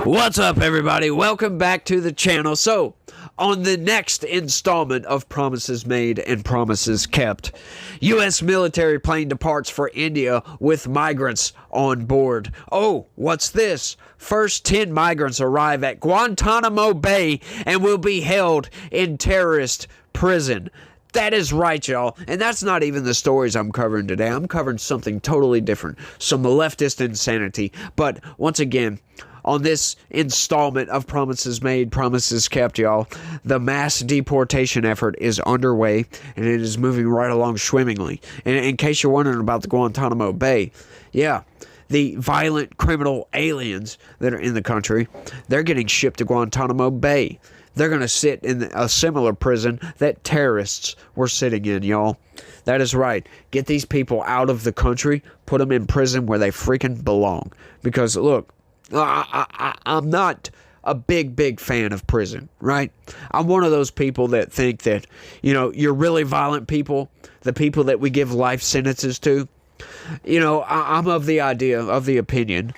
What's up, everybody? Welcome back to the channel. So, on the next installment of Promises Made and Promises Kept, U.S. military plane departs for India with migrants on board. Oh, what's this? First 10 migrants arrive at Guantanamo Bay and will be held in terrorist prison. That is right, y'all. And that's not even the stories I'm covering today. I'm covering something totally different. Some leftist insanity. But once again, on this installment of Promises Made, Promises Kept, y'all, the mass deportation effort is underway, and it is moving right along swimmingly. And in case you're wondering about the Guantanamo Bay, yeah, the violent criminal aliens that are in the country, they're getting shipped to Guantanamo Bay. They're going to sit in a similar prison that terrorists were sitting in, y'all. That is right. Get these people out of the country, put them in prison where they freaking belong. Because, look, I'm not a big fan of prison, right? I'm one of those people that think that, you know, you're really violent people, the people that we give life sentences to. You know, I'm of the opinion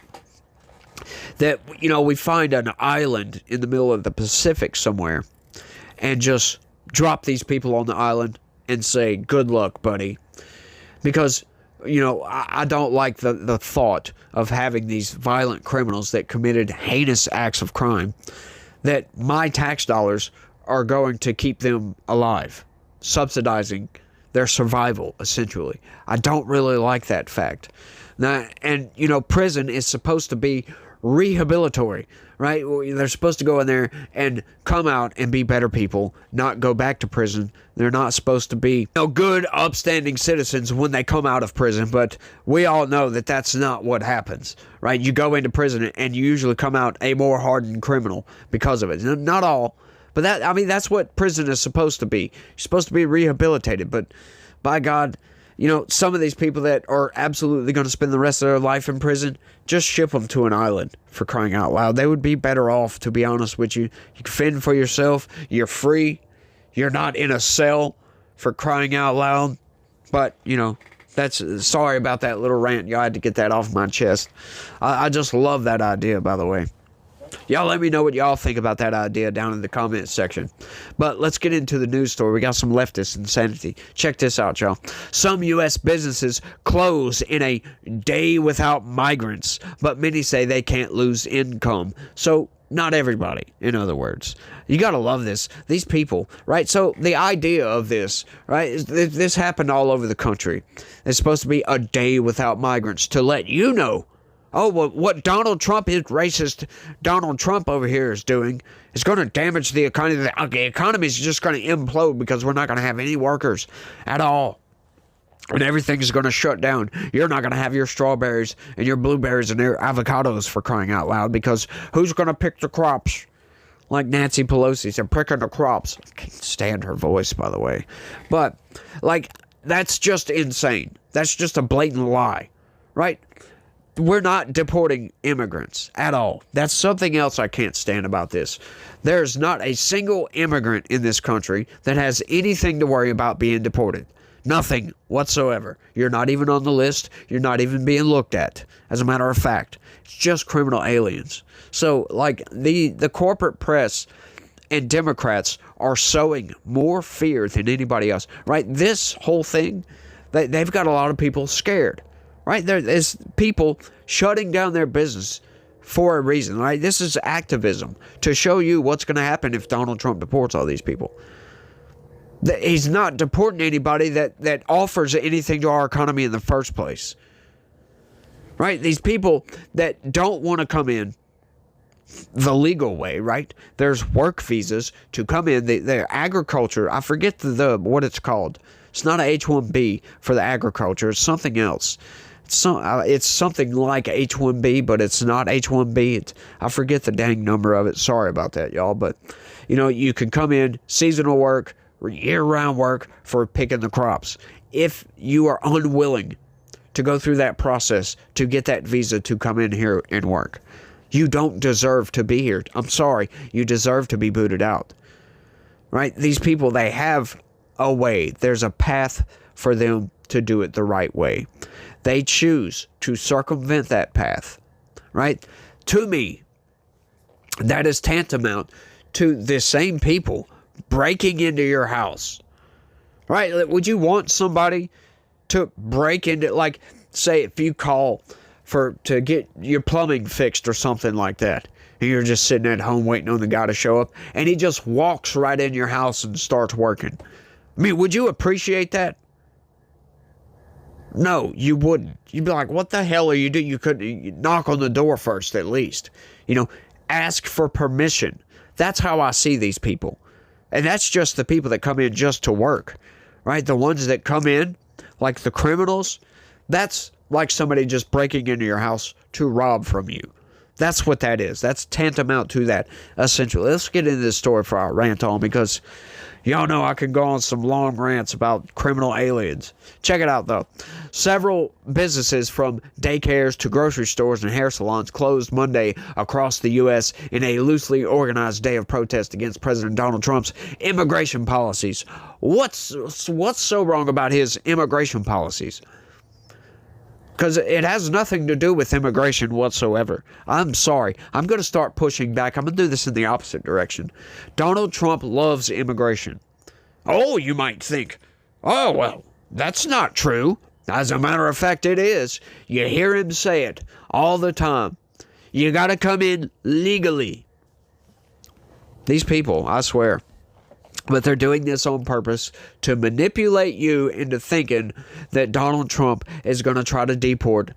that, you know, we find an island in the middle of the Pacific somewhere and just drop these people on the island and say, good luck, buddy. Because, you know, I don't like the thought of having these violent criminals that committed heinous acts of crime, that my tax dollars are going to keep them alive, subsidizing their survival, essentially. I don't really like that fact. Now, and, you know, prison is supposed to be rehabilitory, right? They're supposed to go in there and come out and be better people, not go back to prison. They're not supposed to be, you know, good, upstanding citizens when they come out of prison, but we all know that that's not what happens, right? You go into prison and you usually come out a more hardened criminal because of it. Not all, but that, I mean, that's what prison is supposed to be. You're supposed to be rehabilitated, but by God, you know, some of these people that are absolutely going to spend the rest of their life in prison, just ship them to an island, for crying out loud. They would be better off, to be honest with you. You can fend for yourself. You're free. You're not in a cell, for crying out loud. But, you know, that's, sorry about that little rant. Y'all had to get that off my chest. I just love that idea, by the way. Y'all let me know what y'all think about that idea down in the comments section. But let's get into the news story. We got some leftist insanity. Check this out, y'all. Some U.S. businesses close in a day without migrants, but many say they can't lose income. So, not everybody, in other words. You gotta love this. These people, right? So, the idea of this, right, is this happened all over the country. It's supposed to be a day without migrants to let you know, oh, well, what Donald Trump, his racist Donald Trump over here is doing is going to damage the economy. The economy is just going to implode because we're not going to have any workers at all. And everything's going to shut down. You're not going to have your strawberries and your blueberries and your avocados, for crying out loud, because who's going to pick the crops? Like Nancy Pelosi said, picking the crops. I can't stand her voice, by the way. But, like, that's just insane. That's just a blatant lie, right? We're not deporting immigrants at all. That's something else I can't stand about this. There's not a single immigrant in this country that has anything to worry about being deported. Nothing whatsoever. You're not even on the list. You're not even being looked at. As a matter of fact, it's just criminal aliens. So, like, the corporate press and Democrats are sowing more fear than anybody else, right? This whole thing, they've got a lot of people scared. Right? There is people shutting down their business for a reason, right? This is activism to show you what's going to happen if Donald Trump deports all these people. He's not deporting anybody that offers anything to our economy in the first place. Right? These people that don't want to come in the legal way, right? There's work visas to come in. Their agriculture, I forget what it's called. It's not a H-1B for the agriculture. It's something else. It's something like H-1B, but it's not H-1B. I forget the dang number of it. Sorry about that, y'all. But, you know, you can come in, seasonal work, year-round work for picking the crops. If you are unwilling to go through that process to get that visa to come in here and work, you don't deserve to be here. I'm sorry. You deserve to be booted out. Right? These people, they have a way. There's a path for them to do it the right way. They choose to circumvent that path, right? To me, that is tantamount to the same people breaking into your house. Right? Would you want somebody to break into, like, say if you call to get your plumbing fixed or something like that, and you're just sitting at home waiting on the guy to show up, and he just walks right in your house and starts working? I mean, would you appreciate that? No, you wouldn't. You'd be like, what the hell are you doing? You couldn't knock on the door first, at least. Ask for permission. That's how I see these people. And that's just the people that come in just to work, right? The ones that come in, like the criminals, that's like somebody just breaking into your house to rob from you. That's what that is. That's tantamount to that, essentially. Let's get into this story for our rant on, because y'all know I can go on some long rants about criminal aliens. Check it out, though. Several businesses, from daycares to grocery stores and hair salons, closed Monday across the U.S. in a loosely organized day of protest against President Donald Trump's immigration policies. What's so wrong about his immigration policies? Because it has nothing to do with immigration whatsoever. I'm sorry. I'm going to start pushing back. I'm going to do this in the opposite direction. Donald Trump loves immigration. Oh, you might think, oh, well, that's not true. As a matter of fact, it is. You hear him say it all the time. You got to come in legally. These people, I swear. But they're doing this on purpose to manipulate you into thinking that Donald Trump is going to try to deport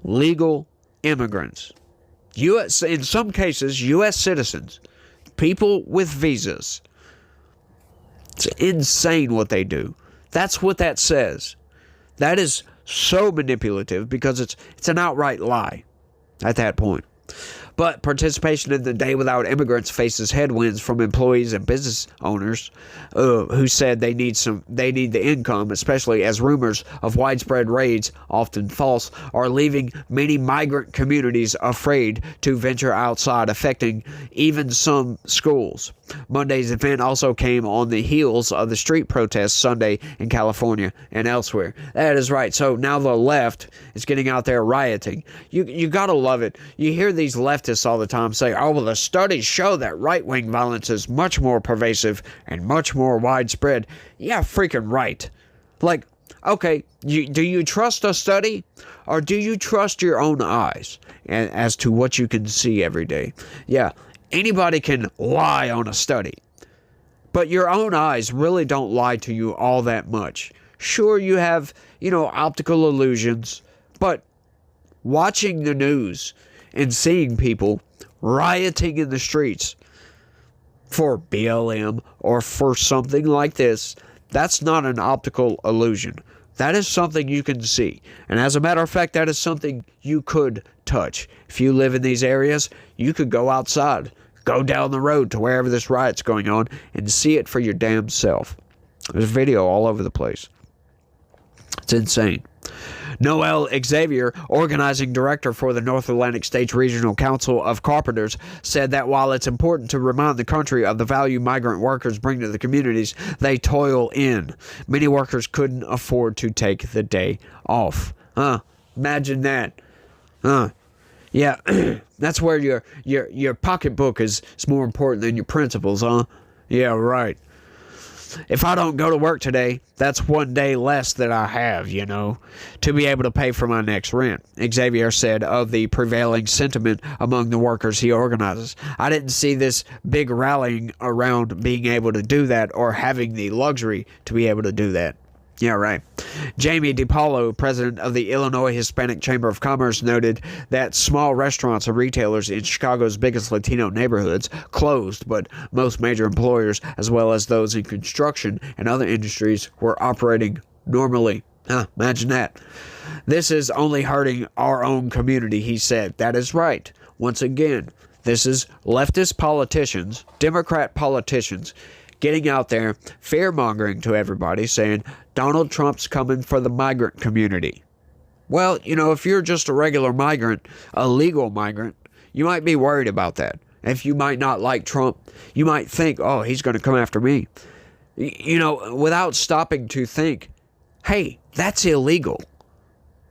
legal immigrants. In some cases, U.S. citizens, people with visas. It's insane what they do. That's what that says. That is so manipulative, because it's an outright lie at that point. But participation in the Day Without Immigrants faces headwinds from employees and business owners who said they need the income, especially as rumors of widespread raids, often false, are leaving many migrant communities afraid to venture outside, affecting even some schools. Monday's event also came on the heels of the street protests Sunday in California and elsewhere. That is right. So now the left is getting out there rioting. You gotta love it. You hear these leftists all the time say, oh, well, the studies show that right-wing violence is much more pervasive and much more widespread. Yeah, freaking right. Like, okay, do you trust a study, or do you trust your own eyes as to what you can see every day? Yeah, anybody can lie on a study, but your own eyes really don't lie to you all that much. Sure, you have, optical illusions, but watching the news and seeing people rioting in the streets for BLM or for something like this, that's not an optical illusion. That is something you can see. And as a matter of fact, that is something you could touch. If you live in these areas, you could go outside, go down the road to wherever this riot's going on, and see it for your damn self. There's video all over the place. It's insane. Noel Xavier, organizing director for the North Atlantic States Regional Council of Carpenters, said that while it's important to remind the country of the value migrant workers bring to the communities they toil in, many workers couldn't afford to take the day off. Imagine that. Yeah, that's where your pocketbook is more important than your principles, huh? Yeah, right. If I don't go to work today, that's one day less that I have, to be able to pay for my next rent, Xavier said of the prevailing sentiment among the workers he organizes. I didn't see this big rallying around being able to do that or having the luxury to be able to do that. Yeah, right. Jamie DiPaolo, president of the Illinois Hispanic Chamber of Commerce, noted that small restaurants and retailers in Chicago's biggest Latino neighborhoods closed, but most major employers, as well as those in construction and other industries, were operating normally. Imagine that. This is only hurting our own community, he said. That is right. Once again, this is leftist politicians, Democrat politicians, getting out there, fear-mongering to everybody, saying Donald Trump's coming for the migrant community. Well, if you're just a regular migrant, a legal migrant, you might be worried about that. If you might not like Trump, you might think, oh, he's going to come after me. Without stopping to think, hey, that's illegal.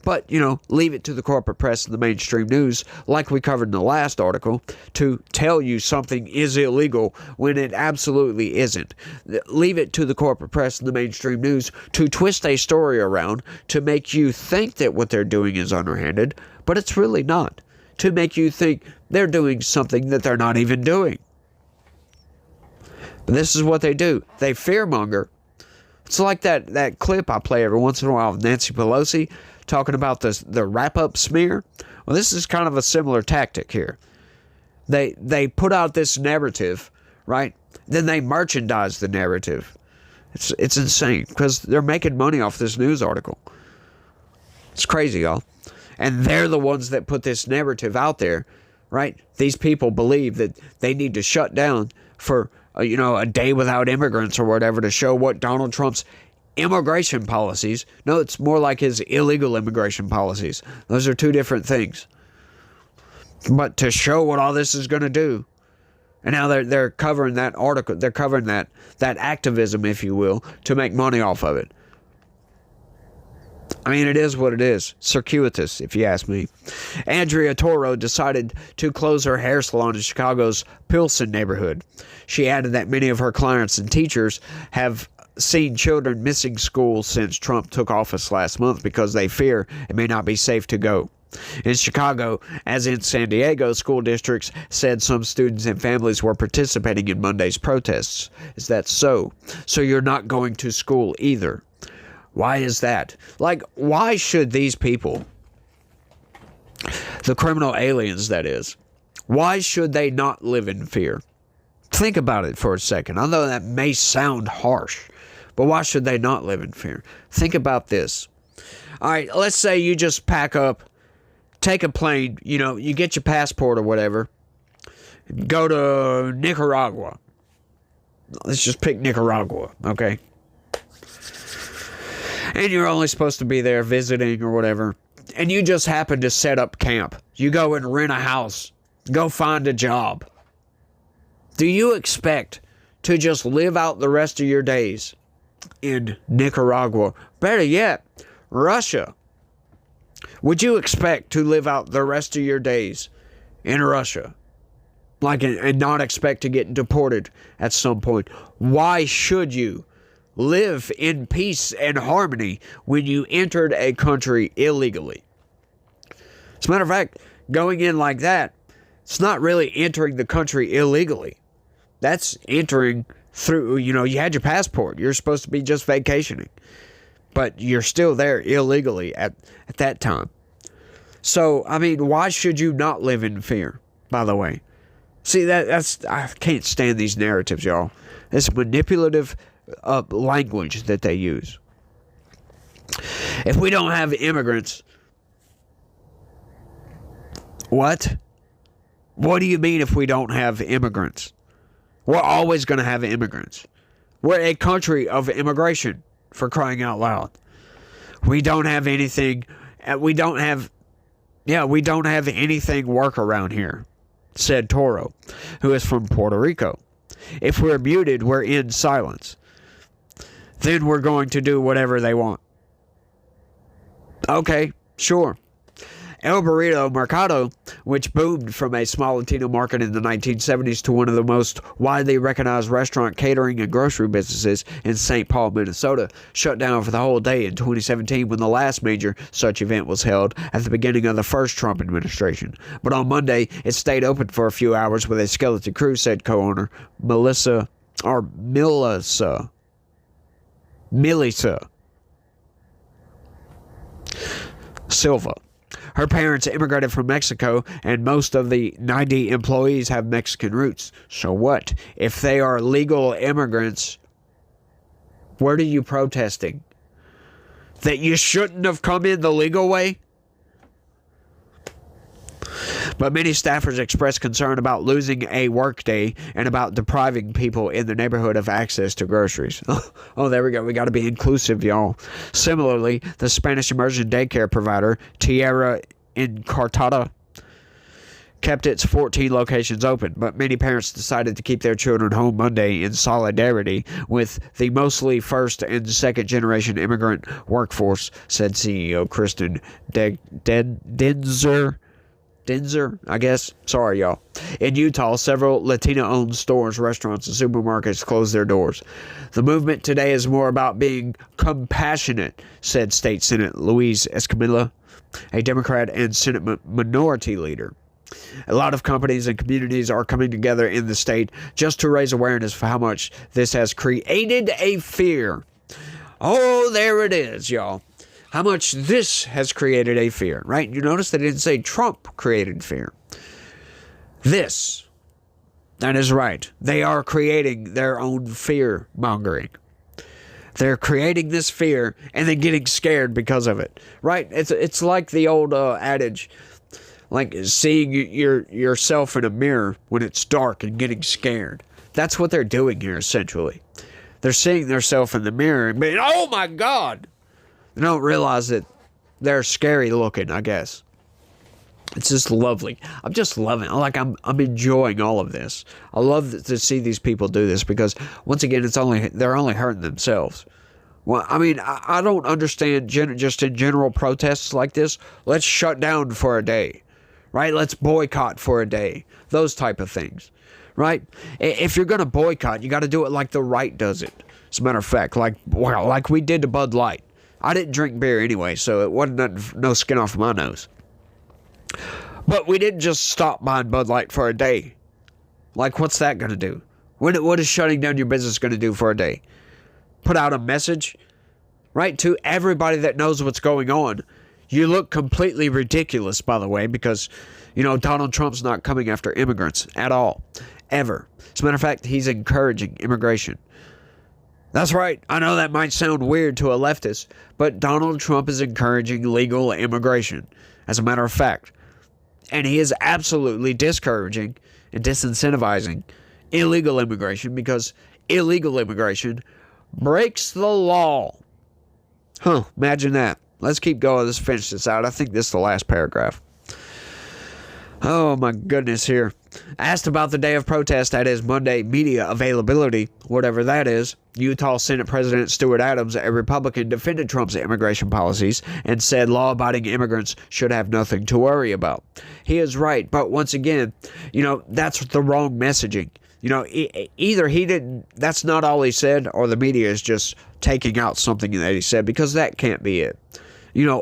But, leave it to the corporate press and the mainstream news, like we covered in the last article, to tell you something is illegal when it absolutely isn't. Leave it to the corporate press and the mainstream news to twist a story around to make you think that what they're doing is underhanded, but it's really not. To make you think they're doing something that they're not even doing. But this is what they do. They fearmonger. It's like that clip I play every once in a while of Nancy Pelosi talking about the wrap-up smear. Well, this is kind of a similar tactic here. They put out this narrative, right? Then they merchandise the narrative. It's insane because they're making money off this news article. It's crazy, y'all. And they're the ones that put this narrative out there, right? These people believe that they need to shut down for a day without immigrants or whatever to show what Donald Trump's immigration policies. No, it's more like his illegal immigration policies. Those are two different things. But to show what all this is going to do. And now they're covering that article. They're covering that activism, if you will, to make money off of it. I mean, it is what it is. Circuitous, if you ask me. Andrea Toro decided to close her hair salon in Chicago's Pilsen neighborhood. She added that many of her clients and teachers have seen children missing school since Trump took office last month because they fear it may not be safe to go. In Chicago, as in San Diego, school districts said some students and families were participating in Monday's protests. Is that so? So you're not going to school either. Why is that? Like, why should these people, the criminal aliens that is, why should they not live in fear? Think about it for a second. I know that may sound harsh, but why should they not live in fear? Think about this. All right, let's say you just pack up, take a plane, you get your passport or whatever, go to Nicaragua. Let's just pick Nicaragua, okay? And you're only supposed to be there visiting or whatever. And you just happen to set up camp. You go and rent a house. Go find a job. Do you expect to just live out the rest of your days in Nicaragua? Better yet, Russia. Would you expect to live out the rest of your days in Russia? And not expect to get deported at some point? Why should you live in peace and harmony when you entered a country illegally? As a matter of fact, going in like that, it's not really entering the country illegally. That's entering through, you had your passport. You're supposed to be just vacationing. But you're still there illegally at that time. So, I mean, why should you not live in fear, by the way? See, I can't stand these narratives, y'all. This manipulative language that they use. If we don't have immigrants, what? What do you mean if we don't have immigrants? We're always going to have immigrants. We're a country of immigration, for crying out loud. We don't have anything. We don't have anything work around here, said Toro, who is from Puerto Rico. If we're muted, we're in silence. Then we're going to do whatever they want. Okay, sure. El Burrito Mercado, which boomed from a small Latino market in the 1970s to one of the most widely recognized restaurant, catering, and grocery businesses in St. Paul, Minnesota, shut down for the whole day in 2017 when the last major such event was held at the beginning of the first Trump administration. But on Monday, it stayed open for a few hours with a skeleton crew, said co-owner Melissa Silva. Her parents immigrated from Mexico, and most of the 90 employees have Mexican roots. So what? If they are legal immigrants, what are you protesting? That you shouldn't have come in the legal way? But many staffers expressed concern about losing a workday and about depriving people in the neighborhood of access to groceries. Oh, there we go. We got to be inclusive, y'all. Similarly, the Spanish immersion daycare provider, Tierra Encartada, kept its 14 locations open, but many parents decided to keep their children home Monday in solidarity with the mostly first and second generation immigrant workforce, said CEO Kristen Denzer, I guess. Sorry, y'all. In Utah, several Latina-owned stores, restaurants, and supermarkets closed their doors. The movement today is more about being compassionate, said State Senate Luis Escamilla, a Democrat and Senate minority leader. A lot of companies and communities are coming together in the state just to raise awareness for how much this has created a fear. Oh, there it is, y'all. How much this has created a fear, right? You notice they didn't say Trump created fear. This, that is right. They are creating their own fear mongering. They're creating this fear and then getting scared because of it, right? It's like the old adage, like seeing yourself in a mirror when it's dark and getting scared. That's what they're doing here, essentially. They're seeing themselves in the mirror and being, oh my God! They don't realize that they're scary looking, I guess. It's just lovely. I'm just loving it. Like, I'm enjoying all of this. I love to see these people do this because, once again, they're only hurting themselves. Well, I mean, I don't understand just in general protests like this. Let's shut down for a day, right? Let's boycott for a day. Those type of things, right? If you're going to boycott, you got to do it like the right does it. As a matter of fact, like we did to Bud Light. I didn't drink beer anyway, so it wasn't no skin off my nose. But we didn't just stop buying Bud Light for a day. Like, what's that going to do? What is shutting down your business going to do for a day? Put out a message, right, to everybody that knows what's going on. You look completely ridiculous, by the way, because, Donald Trump's not coming after immigrants at all, ever. As a matter of fact, he's encouraging immigration. That's right. I know that might sound weird to a leftist, but Donald Trump is encouraging legal immigration, as a matter of fact. And he is absolutely discouraging and disincentivizing illegal immigration because illegal immigration breaks the law. Imagine that. Let's keep going. Let's finish this out. I think this is the last paragraph. Oh my goodness here. Asked about the day of protest, that is Monday, media availability, whatever that is, Utah Senate President Stuart Adams, a Republican, defended Trump's immigration policies and said law-abiding immigrants should have nothing to worry about. He is right, but once again, that's the wrong messaging. Either he didn't, that's not all he said, or the media is just taking out something that he said, because that can't be it.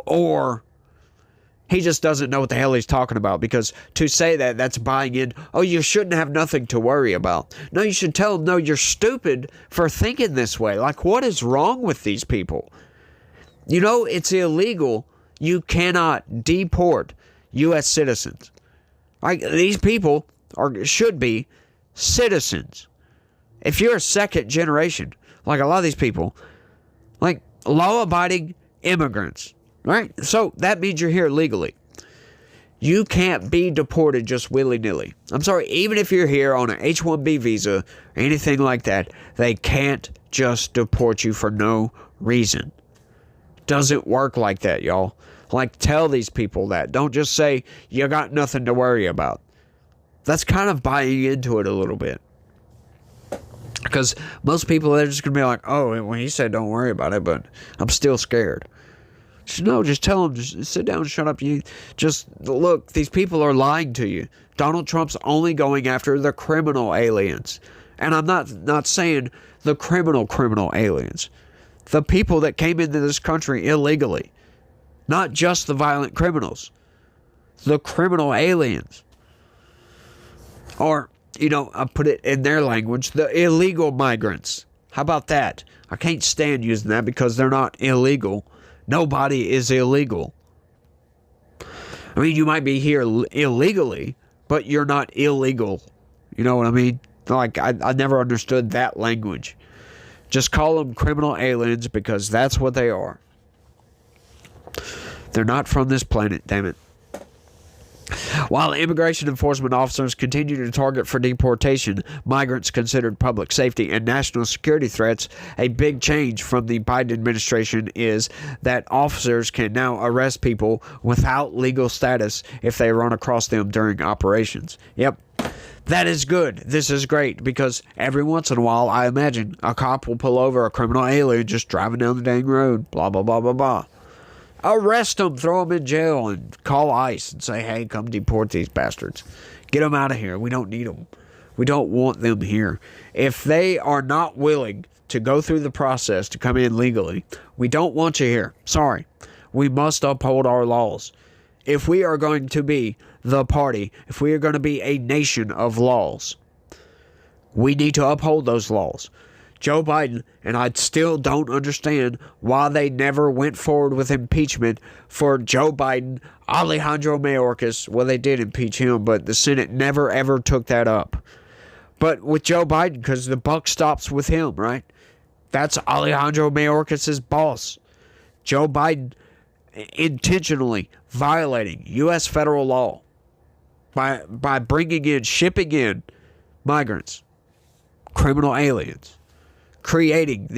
Or he just doesn't know what the hell he's talking about, because to say that's buying in, oh, you shouldn't have nothing to worry about. No, you should tell them, no, you're stupid for thinking this way. Like, what is wrong with these people? It's illegal. You cannot deport U.S. citizens. Like, these people should be citizens. If you're a second generation, like a lot of these people, like law-abiding immigrants, right? So that means you're here legally. You can't be deported just willy-nilly. I'm sorry, even if you're here on an H-1B visa or anything like that, they can't just deport you for no reason. Doesn't work like that, y'all. Like, tell these people that. Don't just say, you got nothing to worry about. That's kind of buying into it a little bit. Because most people, they're just going to be like, oh, well, he said don't worry about it, but I'm still scared. No, just tell them, just sit down and shut up. You just look, these people are lying to you. Donald Trump's only going after the criminal aliens. And I'm not saying the criminal aliens. The people that came into this country illegally. Not just the violent criminals. The criminal aliens. Or, I put it in their language, the illegal migrants. How about that? I can't stand using that because they're not illegal. Nobody is illegal. I mean, you might be here illegally, but you're not illegal. You know what I mean? Like, I never understood that language. Just call them criminal aliens because that's what they are. They're not from this planet, damn it. While immigration enforcement officers continue to target for deportation migrants considered public safety and national security threats, a big change from the Biden administration is that officers can now arrest people without legal status if they run across them during operations. Yep. That is good. This is great because every once in a while, I imagine, a cop will pull over a criminal alien just driving down the dang road. Blah, blah, blah, blah, blah. Arrest them, throw them in jail, and call ICE and say, hey, come deport these bastards. Get them out of here. We don't need them. We don't want them here. If they are not willing to go through the process to come in legally, we don't want you here. Sorry. We must uphold our laws. If we are going to be the party, if we are going to be a nation of laws, we need to uphold those laws. Joe Biden, and I still don't understand why they never went forward with impeachment for Joe Biden, Alejandro Mayorkas. Well, they did impeach him, but the Senate never ever took that up. But with Joe Biden, because the buck stops with him, right? That's Alejandro Mayorkas' boss. Joe Biden intentionally violating U.S. federal law by shipping in migrants, criminal aliens. Creating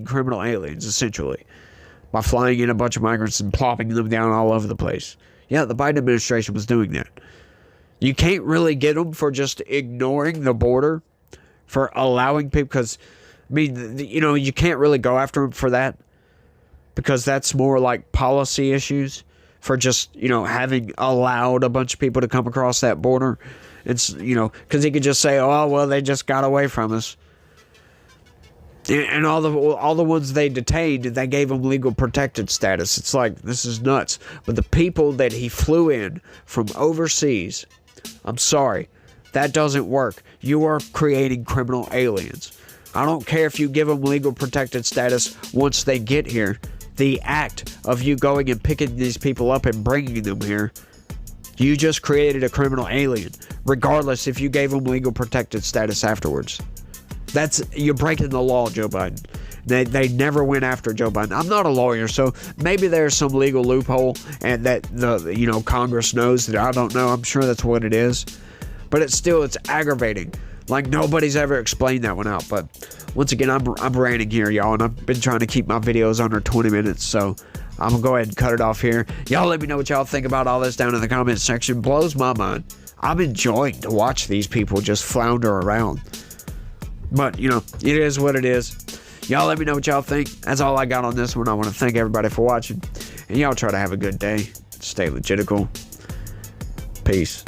criminal aliens, essentially, by flying in a bunch of migrants and plopping them down all over the place. Yeah, the Biden administration was doing that. You can't really get them for just ignoring the border, for allowing people, because, I mean, you can't really go after them for that, because that's more like policy issues, for just, having allowed a bunch of people to come across that border. It's, because he could just say, oh, well, they just got away from us. And all the ones they detained, they gave them legal protected status. It's like, this is nuts. But the people that he flew in from overseas, I'm sorry, that doesn't work. You are creating criminal aliens. I don't care if you give them legal protected status once they get here. The act of you going and picking these people up and bringing them here, you just created a criminal alien, regardless if you gave them legal protected status afterwards. You're breaking the law, Joe Biden. They never went after Joe Biden. I'm not a lawyer, so maybe there's some legal loophole and that Congress knows that I don't know. I'm sure that's what it is. But it's aggravating. Like, nobody's ever explained that one out. But once again, I'm ranting here, y'all, and I've been trying to keep my videos under 20 minutes, so I'm going to go ahead and cut it off here. Y'all let me know what y'all think about all this down in the comments section. Blows my mind. I'm enjoying to watch these people just flounder around. But, it is what it is. Y'all let me know what y'all think. That's all I got on this one. I want to thank everybody for watching. And y'all try to have a good day. Stay legitical. Peace.